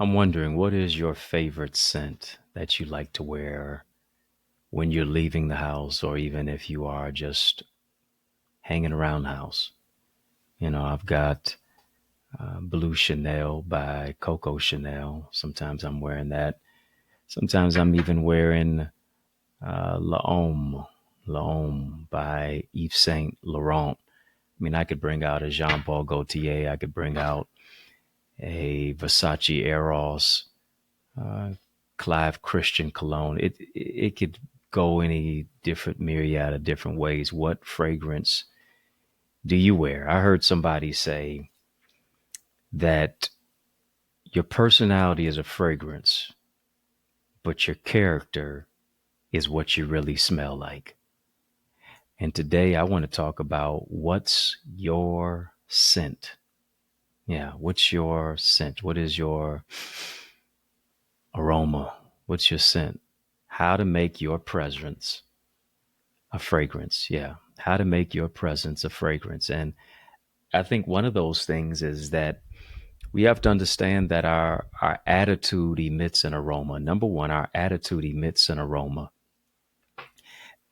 I'm wondering, what is your favorite scent that you like to wear when you're leaving the house, or even if you are just hanging around the house? I've got Blue Chanel by Coco Chanel. Sometimes I'm wearing that. Sometimes I'm even wearing L'Homme by Yves Saint Laurent. I mean, I could bring out a Jean Paul Gaultier. I could bring out a Versace Eros, uh, Clive Christian cologne. It could go any different myriad of different ways. What fragrance do you wear? I heard somebody say that your personality is a fragrance, but your character is what you really smell like. And today I want to talk about what's your scent. Yeah, what's your scent? What is your aroma? What's your scent? How to make your presence a fragrance. Yeah. How to make your presence a fragrance. And I think one of those things is that we have to understand that our attitude emits an aroma. Number one, our attitude emits an aroma.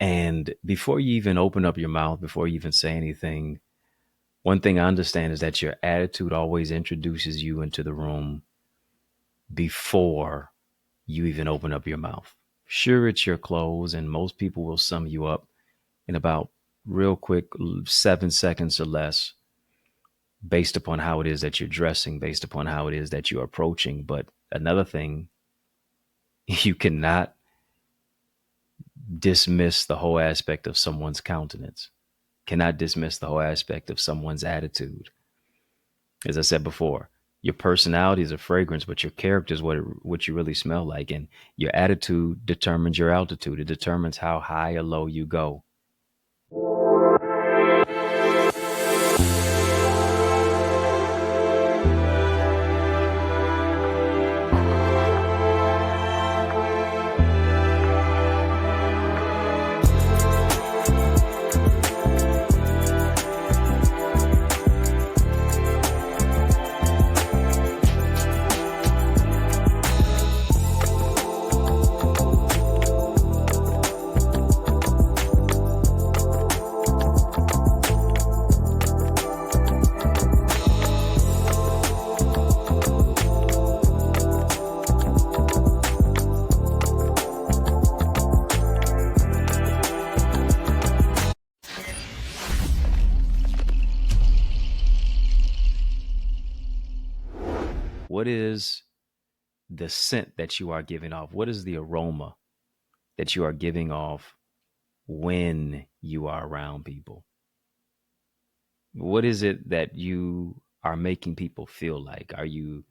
And before you even open up your mouth, before you even say anything, one thing I understand is that your attitude always introduces you into the room before you even open up your mouth. Sure, it's your clothes, and most people will sum you up in about real quick 7 seconds or less, based upon how it is that you're dressing, based upon how it is that you're approaching. But another thing, you cannot dismiss the whole aspect of someone's countenance, cannot dismiss the whole aspect of someone's attitude. As I said before, your personality is a fragrance, but your character is what you really smell like. And your attitude determines your altitude. It determines how high or low you go. What is the scent that you are giving off? What is the aroma that you are giving off when you are around people? What is it that you are making people feel like? Are you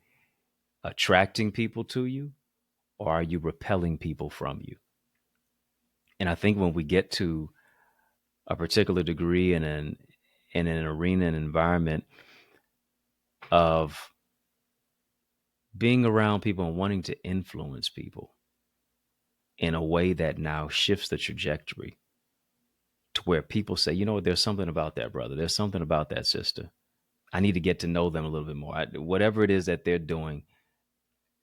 attracting people to you, or are you repelling people from you? And I think when we get to a particular degree in an arena and environment of being around people and wanting to influence people in a way that now shifts the trajectory to where people say, you know what, there's something about that brother. There's something about that sister. I need to get to know them a little bit more. Whatever it is that they're doing,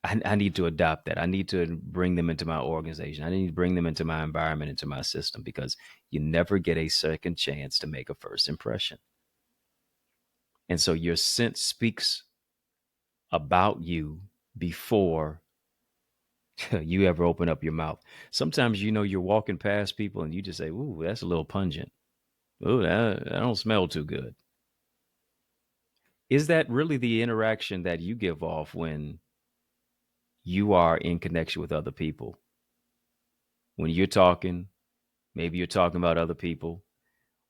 I need to adopt that. I need to bring them into my organization. I need to bring them into my environment, into my system, because you never get a second chance to make a first impression. And so your sense speaks about you before you ever open up your mouth. Sometimes, you're walking past people and you just say, ooh, that's a little pungent. Ooh, that don't smell too good. Is that really the interaction that you give off when you are in connection with other people? When you're talking, maybe you're talking about other people.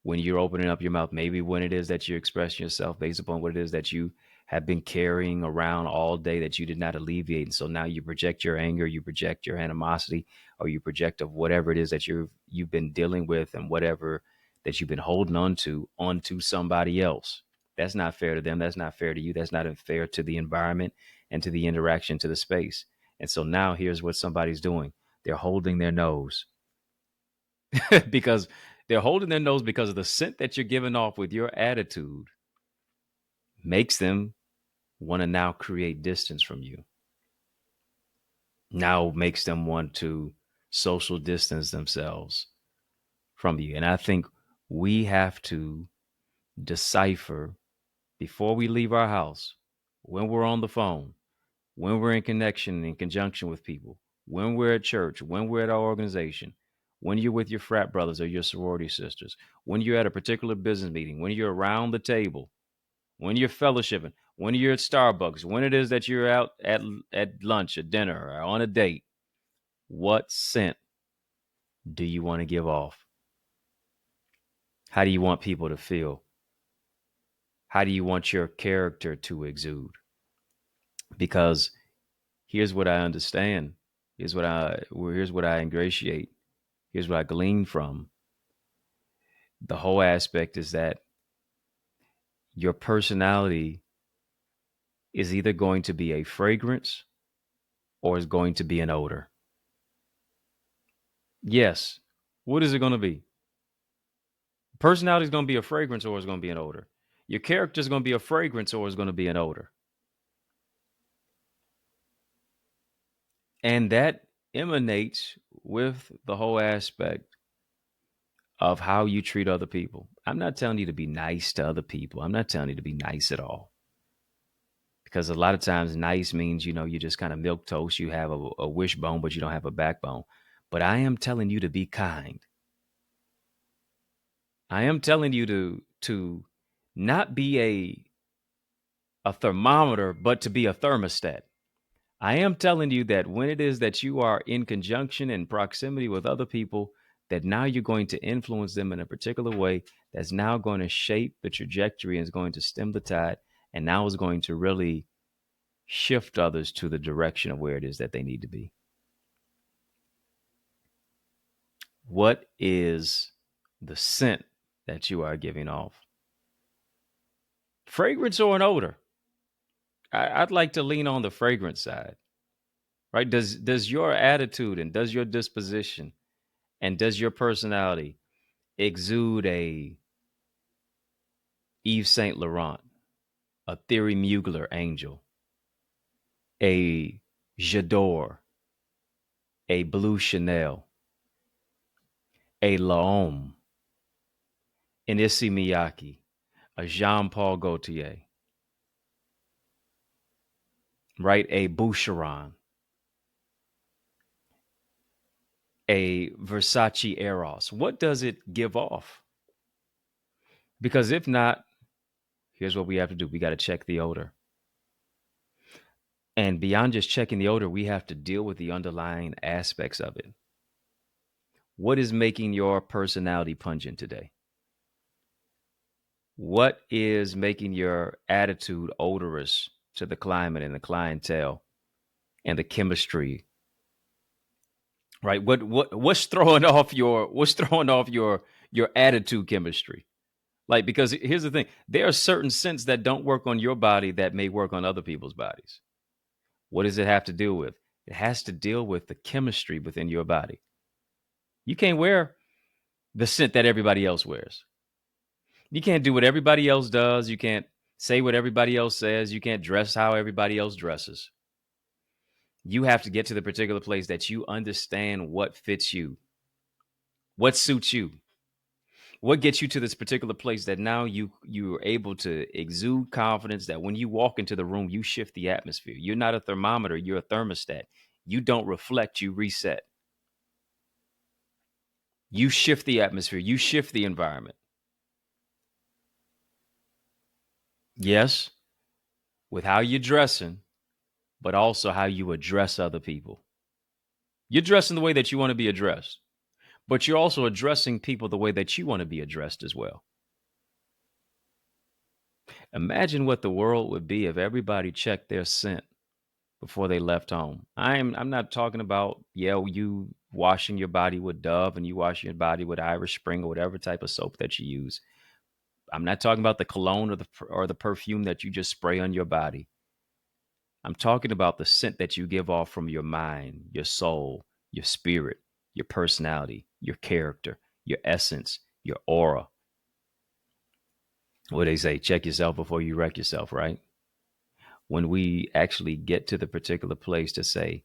When you're opening up your mouth, maybe when it is that you're expressing yourself based upon what it is that you have been carrying around all day that you did not alleviate. And so now you project your anger, you project your animosity, or you project of whatever it is that you've been dealing with, and whatever that you've been holding on to onto somebody else. That's not fair to them. That's not fair to you. That's not fair to the environment and to the interaction, to the space. And so now here's what somebody's doing. They're holding their nose because they're holding their nose because of the scent that you're giving off with your attitude makes them want to now create distance from you. now makes them want to social distance themselves from you. And I think we have to decipher before we leave our house, when we're on the phone, when we're in connection, in conjunction with people, when we're at church, when we're at our organization, when you're with your frat brothers or your sorority sisters, when you're at a particular business meeting, when you're around the table, when you're fellowshipping, when you're at Starbucks, when it is that you're out at lunch, at dinner, or on a date, what scent do you want to give off? How do you want people to feel? How do you want your character to exude? Because here's what I understand. Here's what I ingratiate. Here's what I glean from. The whole aspect is that your personality is either going to be a fragrance or is going to be an odor. Yes. What is it going to be? Personality is going to be a fragrance or is going to be an odor. Your character is going to be a fragrance or is going to be an odor. And that emanates with the whole aspect of how you treat other people. I'm not telling you to be nice to other people. I'm not telling you to be nice at all. Because a lot of times nice means, you just kind of milk toast. You have a wishbone, but you don't have a backbone. But I am telling you to be kind. I am telling you to not be a thermometer, but to be a thermostat. I am telling you that when it is that you are in conjunction and proximity with other people, that now you're going to influence them in a particular way that's now going to shape the trajectory and is going to stem the tide and now is going to really shift others to the direction of where it is that they need to be. What is the scent that you are giving off? Fragrance or an odor? I'd like to lean on the fragrance side, right? Does your attitude and does your disposition and does your personality exude a Yves Saint Laurent, a Thierry Mugler angel, a J'adore, a Blue Chanel, a L'Homme, an Issey Miyake, a Jean Paul Gaultier, right? A Boucheron, a Versace Eros. What does it give off? Because if not, here's what we have to do. We got to check the odor. And beyond just checking the odor, we have to deal with the underlying aspects of it. What is making your personality pungent today? What is making your attitude odorous to the climate and the clientele and the chemistry? Right? What's throwing off your attitude chemistry? Like, because here's the thing, there are certain scents that don't work on your body that may work on other people's bodies. What does it have to deal with? It has to deal with the chemistry within your body. You can't wear the scent that everybody else wears. You can't do what everybody else does. You can't say what everybody else says. You can't dress how everybody else dresses. You have to get to the particular place that you understand what fits you, what suits you, what gets you to this particular place that now you're able to exude confidence that when you walk into the room, you shift the atmosphere. You're not a thermometer, you're a thermostat. You don't reflect, you reset. You shift the atmosphere, you shift the environment. Yes, with how you're dressing, but also how you address other people. You're dressing the way that you want to be addressed, but you're also addressing people the way that you want to be addressed as well. Imagine what the world would be if everybody checked their scent before they left home. I'm not talking about, you washing your body with Dove and you washing your body with Irish Spring or whatever type of soap that you use. I'm not talking about the cologne or the perfume that you just spray on your body. I'm talking about the scent that you give off from your mind, your soul, your spirit, your personality, your character, your essence, your aura. What they say, check yourself before you wreck yourself, right? When we actually get to the particular place to say,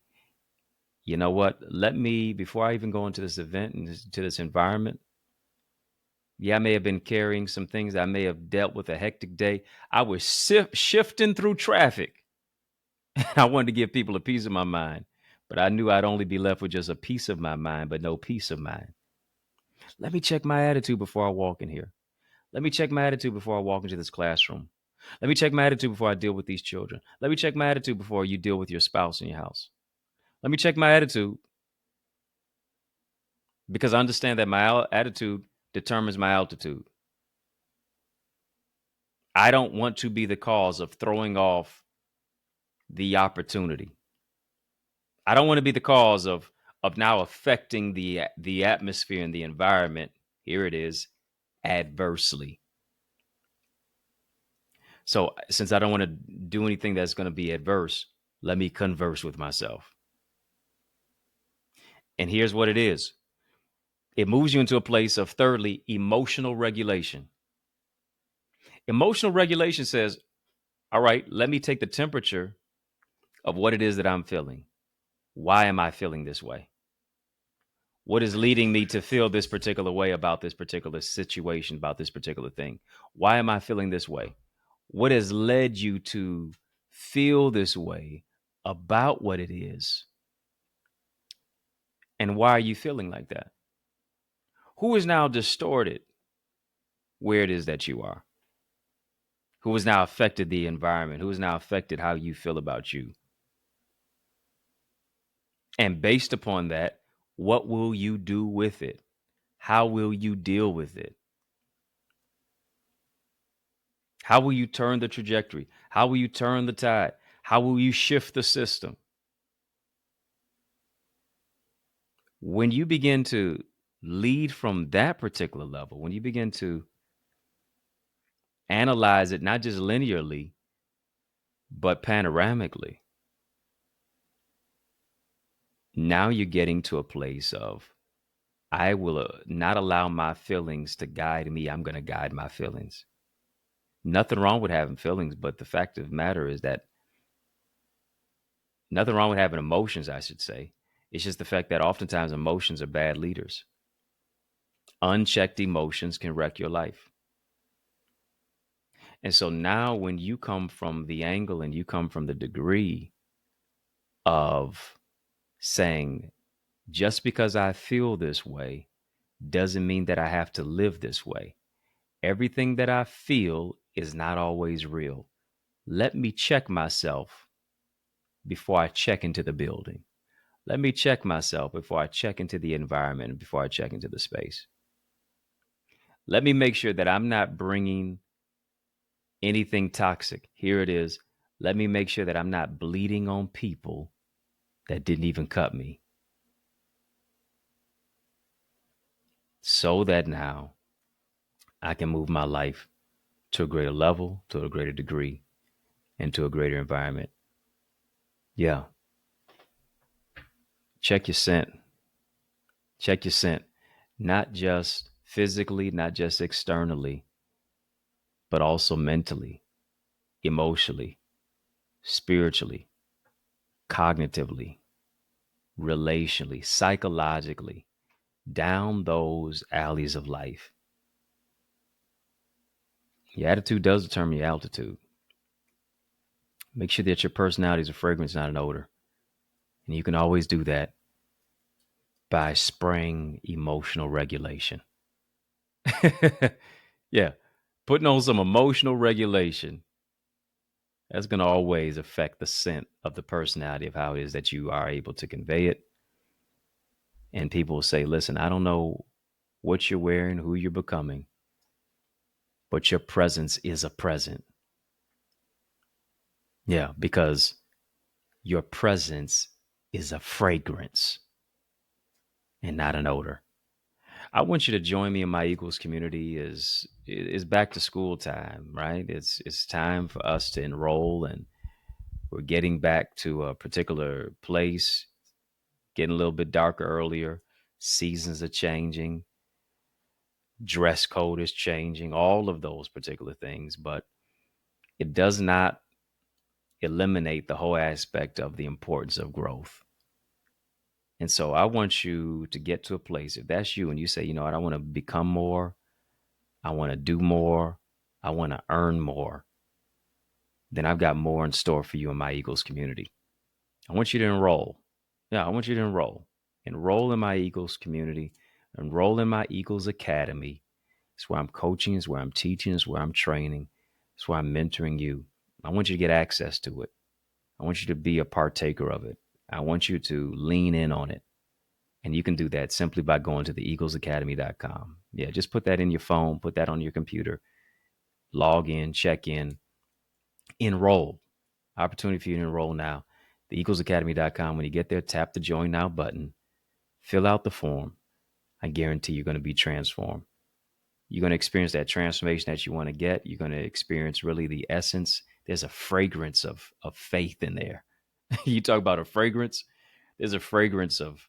You know what? Let me, before I even go into this event and to this environment, yeah, I may have been carrying some things. I may have dealt with a hectic day. I was shifting through traffic. I wanted to give people a piece of my mind, but I knew I'd only be left with just a piece of my mind, but no peace of mind. Let me check my attitude before I walk in here. Let me check my attitude before I walk into this classroom. Let me check my attitude before I deal with these children. Let me check my attitude before you deal with your spouse in your house. Let me check my attitude because I understand that my attitude determines my altitude. I don't want to be the cause of throwing off the opportunity. I don't want to be the cause of now affecting the atmosphere and the environment. Here it is, adversely. So since I don't want to do anything that's going to be adverse, let me converse with myself. And here's what it is. It moves you into a place of, thirdly, emotional regulation. Emotional regulation says, all right, let me take the temperature of what it is that I'm feeling. Why am I feeling this way? What is leading me to feel this particular way about this particular situation, about this particular thing? Why am I feeling this way? What has led you to feel this way about what it is? And why are you feeling like that? Who is now distorted where it is that you are? Who has now affected the environment? Who has now affected how you feel about you? And based upon that, what will you do with it? How will you deal with it? How will you turn the trajectory? How will you turn the tide? How will you shift the system? When you begin to lead from that particular level, when you begin to analyze it, not just linearly, but panoramically, now you're getting to a place of, I will not allow my feelings to guide me. I'm going to guide my feelings. Nothing wrong with having feelings, but the fact of the matter is that nothing wrong with having emotions, I should say. It's just the fact that oftentimes emotions are bad leaders. Unchecked emotions can wreck your life. And so now when you come from the angle and you come from the degree of saying, just because I feel this way doesn't mean that I have to live this way. Everything that I feel is not always real. Let me check myself before I check into the building. Let me check myself before I check into the environment, before I check into the space. Let me make sure that I'm not bringing anything toxic. Here it is. Let me make sure that I'm not bleeding on people that didn't even cut me. So that now I can move my life to a greater level, to a greater degree, and to a greater environment. Yeah. Check your scent. Check your scent. Not just physically, not just externally, but also mentally, emotionally, spiritually, cognitively, relationally, psychologically, down those alleys of life. Your attitude does determine your altitude. Make sure that your personality is a fragrance, not an odor. And you can always do that by spraying emotional regulation. Yeah. Putting on some emotional regulation. That's going to always affect the scent of the personality of how it is that you are able to convey it. And people will say, listen, I don't know what you're wearing, who you're becoming, but your presence is a present. Yeah, because your presence is a fragrance and not an odor. I want you to join me in my Eagles community. Is back to school time, right? It's time for us to enroll, and we're getting back to a particular place, getting a little bit darker earlier. Seasons are changing, dress code is changing, all of those particular things, but it does not eliminate the whole aspect of the importance of growth. And so I want you to get to a place, if that's you and you say, you know what, I want to become more, I want to do more, I want to earn more, then I've got more in store for you in my Eagles community. I want you to enroll. Yeah, I want you to enroll. Enroll in my Eagles community. Enroll in my Eagles Academy. It's where I'm coaching, it's where I'm teaching, it's where I'm training, it's where I'm mentoring you. I want you to get access to it. I want you to be a partaker of it. I want you to lean in on it. And you can do that simply by going to the eaglesacademy.com. Yeah, just put that in your phone, put that on your computer, log in, check in, enroll. Opportunity for you to enroll now. The eaglesacademy.com. When you get there, tap the join now button, fill out the form. I guarantee you're going to be transformed. You're going to experience that transformation that you want to get. You're going to experience really the essence. There's a fragrance of faith in there. You talk about a fragrance. There's a fragrance of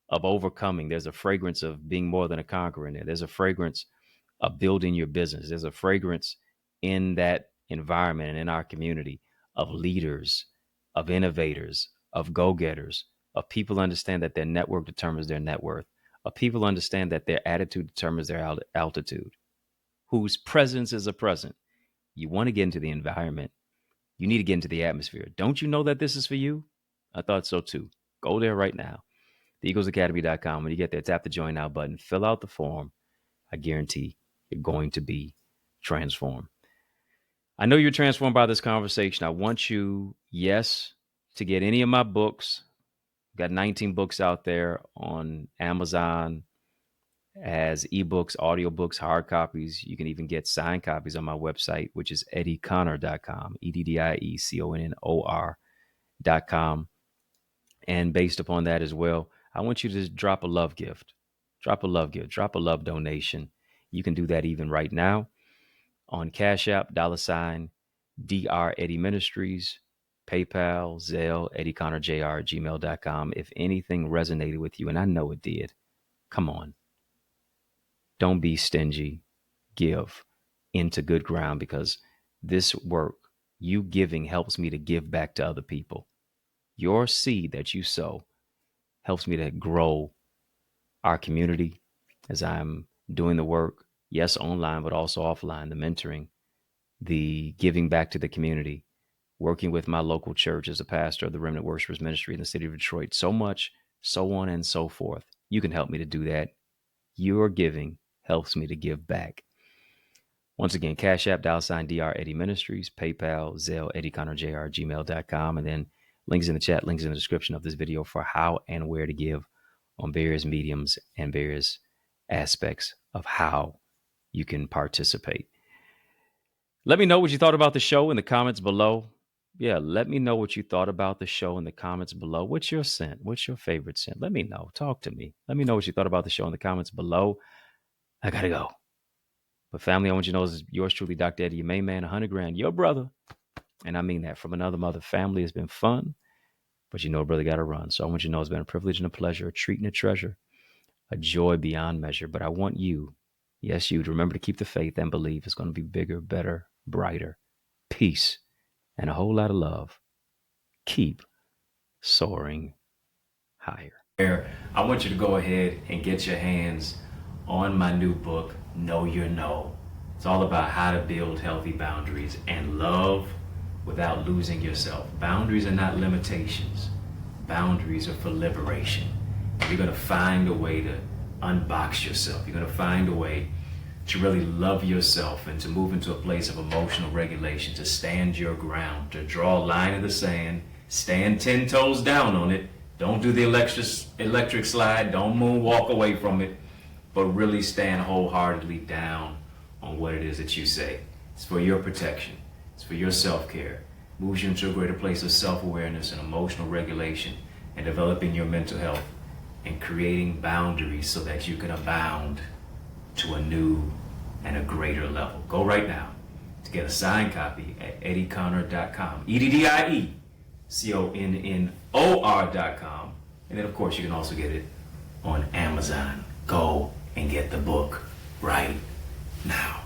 overcoming. There's a fragrance of being more than a conqueror in there. There's a fragrance of building your business. There's a fragrance in that environment and in our community of leaders, of innovators, of go-getters, of people understand that their network determines their net worth, of people understand that their attitude determines their altitude, whose presence is a present. You want to get into the environment. You need to get into the atmosphere. Don't you know that this is for you? I thought so too. Go there right now. TheEaglesAcademy.com. When you get there, tap the join now button, fill out the form. I guarantee you're going to be transformed. I know you're transformed by this conversation. I want you, yes, to get any of my books. I've got 19 books out there on Amazon as ebooks, audiobooks, hard copies. You can even get signed copies on my website, which is EddieConnor.com, EddieConnor.com. And based upon that as well, I want you to just drop a love gift, drop a love gift, drop a love donation. You can do that even right now on Cash App, $ Dr. Eddie Ministries, PayPal, Zelle, EddieConnorJr, gmail.com. If anything resonated with you, and I know it did, come on. Don't be stingy. Give into good ground, because this work, you giving, helps me to give back to other people. Your seed that you sow helps me to grow our community as I'm doing the work, yes, online, but also offline, the mentoring, the giving back to the community, working with my local church as a pastor of the Remnant Worshipers Ministry in the city of Detroit, so much, so on and so forth. You can help me to do that. Your giving helps me to give back. Once again, Cash App, $ Dr. Eddie Ministries, PayPal, Zelle, EddieConnorJr, gmail.com, and then links in the chat, links in the description of this video for how and where to give on various mediums and various aspects of how you can participate. Let me know what you thought about the show in the comments below. Yeah, let me know what you thought about the show in the comments below. What's your scent? What's your favorite scent? Let me know. Talk to me. Let me know what you thought about the show in the comments below. I gotta go. But family, I want you to know, this is yours truly, Dr. Eddie, your main man, 100 grand, your brother. And I mean that from another mother. Family has been fun, but you know, brother got to run. So I want you to know it's been a privilege and a pleasure, a treat and a treasure, a joy beyond measure. But I want you, yes, you, to remember to keep the faith and believe it's going to be bigger, better, brighter, peace, and a whole lot of love. Keep soaring higher. I want you to go ahead and get your hands on my new book, Know Your No. It's all about how to build healthy boundaries and love without losing yourself. Boundaries are not limitations. Boundaries are for liberation. You're going to find a way to unbox yourself. You're going to find a way to really love yourself and to move into a place of emotional regulation, to stand your ground, to draw a line in the sand, stand 10 toes down on it. Don't do the electric slide. Don't moonwalk away from it, but really stand wholeheartedly down on what it is that you say. It's for your protection. It's for your self-care. Moves you into a greater place of self-awareness and emotional regulation, and developing your mental health and creating boundaries so that you can abound to a new and a greater level. Go right now to get a signed copy at EddieConnor.com. EddieConnor.com. And then, of course, you can also get it on Amazon. Go and get the book right now.